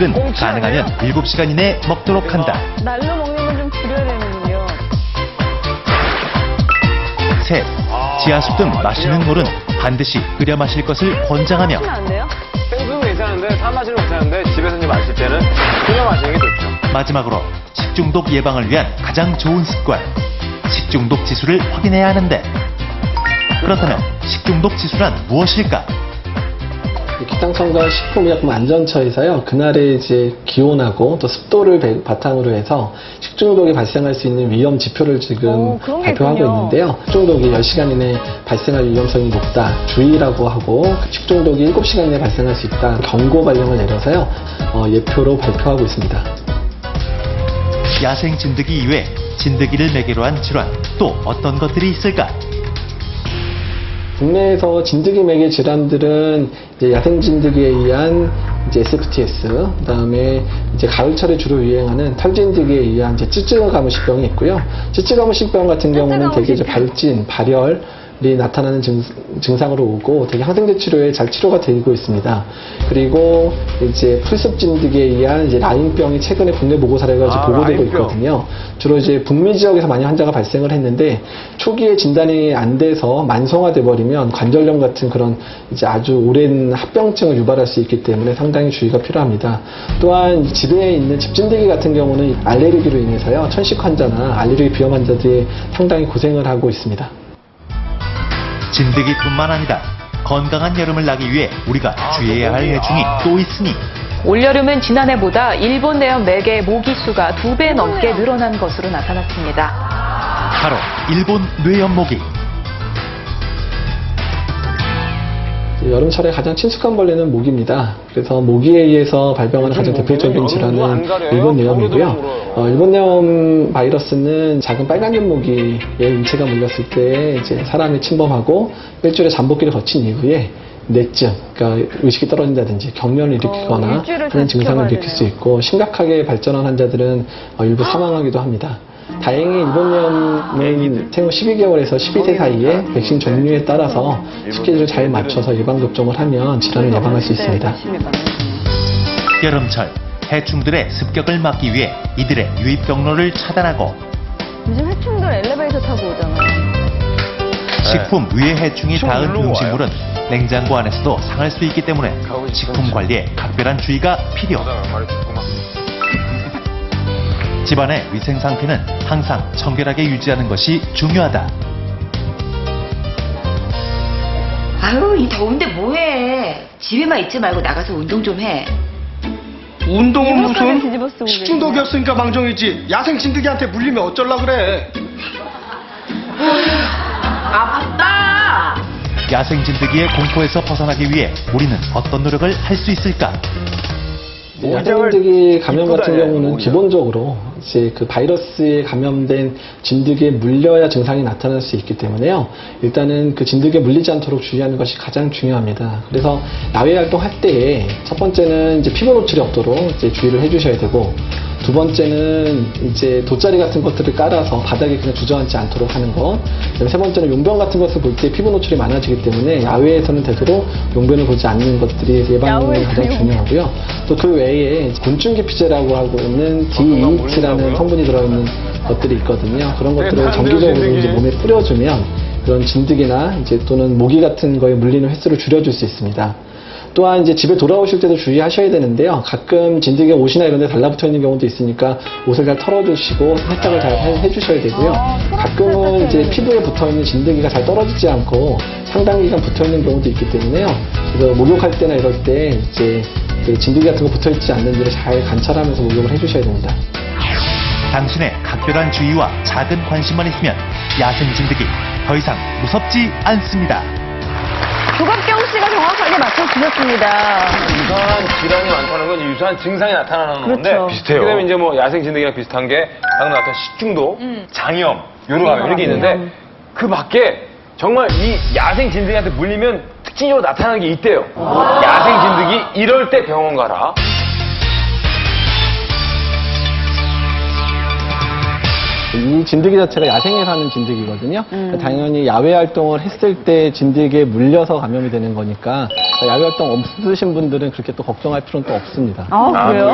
은 가능하면 7시간 이내 먹도록 한다. 날로 먹는 건 좀 줄여야 되는군요. 셋, 지하수 등 마시는 물은 반드시 끓여 마실 것을 권장하며 하시면 안 돼요? 생수는 괜찮은데 사 마시는 괜찮은데 집에서 이제 마실 때는 끓여 마시는 게 좋죠. 마지막으로 식중독 예방을 위한 가장 좋은 습관, 식중독 지수를 확인해야 하는데 그렇다면 식중독 지수란 무엇일까? 기상청과 식품의약품안전처에서요, 그날의 이제 기온하고 또 습도를 바탕으로 해서 식중독이 발생할 수 있는 위험 지표를 지금 그런 게 발표하고 있군요. 있는데요. 식중독이 10시간 이내 발생할 위험성이 높다, 주의라고 하고 식중독이 7시간 이내 발생할 수 있다, 경고 발령을 내려서요, 예표로 발표하고 있습니다. 야생 진드기 이외 진드기를 매개로 한 질환 또 어떤 것들이 있을까? 국내에서 진드기 매개 질환들은 이제 야생 진드기에 의한 이제 SFTS, 그다음에 이제 가을철에 주로 유행하는 털진드기에 의한 이제 찌찌가무신병이 있고요. 찌찌가무신병 같은 경우는 되게 이제 발진, 발열이 나타나는 증상으로 오고 되게 항생제 치료에 잘 치료가 되고 있습니다. 그리고 이제 풀숲 진드기에 의한 이제 라인병이 최근에 국내 보고 사례가 이제 보고되고 라인병. 있거든요. 주로 이제 북미 지역에서 많이 환자가 발생을 했는데 초기에 진단이 안 돼서 만성화돼 버리면 관절염 같은 그런 이제 아주 오랜 합병증을 유발할 수 있기 때문에 상당히 주의가 필요합니다. 또한 집에 있는 집진드기 같은 경우는 알레르기로 인해서요, 천식 환자나 알레르기 비염 환자들이 상당히 고생을 하고 있습니다. 진드기뿐만 아니라 건강한 여름을 나기 위해 우리가 주의해야 할 해충이 또 있으니 올여름은 지난해보다 일본 내염 매개 모기 수가 2배 넘게 늘어난 것으로 나타났습니다. 바로 일본 뇌염모기. 여름철에 가장 친숙한 벌레는 모기입니다. 그래서 모기에 의해서 발병하는 가장 대표적인 질환은 일본 뇌염이고요. 일본 뇌염 바이러스는 작은 빨간점 모기의 인체가 물렸을 때 이제 사람이 침범하고 일주일의 잠복기를 거친 이후에 뇌증, 그러니까 의식이 떨어진다든지 경련을 일으키거나 일주일을 하는 증상을 지켜봐야 일으킬 수 되네요. 있고 심각하게 발전한 환자들은 일부 사망하기도 합니다. 다행히 일본 뇌염은 생후 12개월에서 12세 사이에 백신 종류에 따라서 스케줄을 잘 맞춰서 예방접종을 하면 질환을 예방할 수 있습니다. 여름철 해충들의 습격을 막기 위해 이들의 유입 경로를 차단하고 요즘 해충들 엘리베이터 타고 오잖아요. 식품 위에 해충이 좀 닿은 눌러와요. 음식물은 냉장고 안에서도 상할 수 있기 때문에 식품 관리에 각별한 주의가 필요. 집안의 위생 상태는 항상 청결하게 유지하는 것이 중요하다. 아유, 이 더운데 뭐해? 집에만 있지 말고 나가서 운동 좀 해. 운동은 이것까지 무슨 뒤집어 쓰고 식중독이었으니까 망정이지. 야생 진드기한테 물리면 어쩔라 그래. 아프다. 야생 진드기의 공포에서 벗어나기 위해 우리는 어떤 노력을 할 수 있을까? 야생진드기 감염 입고 같은 다녀요, 경우는 오히려. 기본적으로 이제 그 바이러스에 감염된 진드기에 물려야 증상이 나타날 수 있기 때문에요. 일단은 그 진드기에 물리지 않도록 주의하는 것이 가장 중요합니다. 그래서 야외 활동할 때에 첫 번째는 이제 피부 노출이 없도록 이제 주의를 해주셔야 되고, 두 번째는 이제 돗자리 같은 것들을 깔아서 바닥에 그냥 주저앉지 않도록 하는 것. 그다음에 세 번째는 용변 같은 것을 볼 때 피부 노출이 많아지기 때문에 야외에서는 되도록 용변을 보지 않는 것들이 예방이 야외에서 가장 용변. 중요하고요. 또 그 외에 곤충 기피제라고 하고 있는 DEH라는 성분이 들어있는 것들이 있거든요. 그런 것들을 정기적으로 이제 몸에 뿌려주면 그런 진드기나 이제 또는 모기 같은 거에 물리는 횟수를 줄여줄 수 있습니다. 또한 이제 집에 돌아오실 때도 주의하셔야 되는데요. 가끔 진드기가 옷이나 이런 데 달라붙어 있는 경우도 있으니까 옷을 잘 털어주시고 세탁을 잘 해주셔야 되고요. 가끔은 이제 피부에 붙어 있는 진드기가 잘 떨어지지 않고 상당 기간 붙어 있는 경우도 있기 때문에요. 그래서 목욕할 때나 이럴 때 이제 그 진드기 같은 거 붙어 있지 않는지를 잘 관찰하면서 목욕을 해주셔야 됩니다. 당신의 각별한 주의와 작은 관심만 있으면 야생 진드기 더 이상 무섭지 않습니다. 조갑경 씨가 정확하게 맞춰주셨습니다. 유사한 질환이 많다는 건 유사한 증상이 나타나는 건데 그렇죠. 비슷해요. 그다음에 이제 뭐 야생 진드기랑 비슷한 게 방금 나왔던 식중독, 장염, 요로 이런 게 있는데 그 밖에 정말 이 야생 진드기한테 물리면 특징적으로 나타나는 게 있대요. 야생 진드기 이럴 때 병원 가라. 이 진드기 자체가 야생에 사는 진드기거든요. 당연히 야외 활동을 했을 때 진드기에 물려서 감염이 되는 거니까 야외 활동 없으신 분들은 그렇게 또 걱정할 필요는 또 없습니다. 아, 그래요?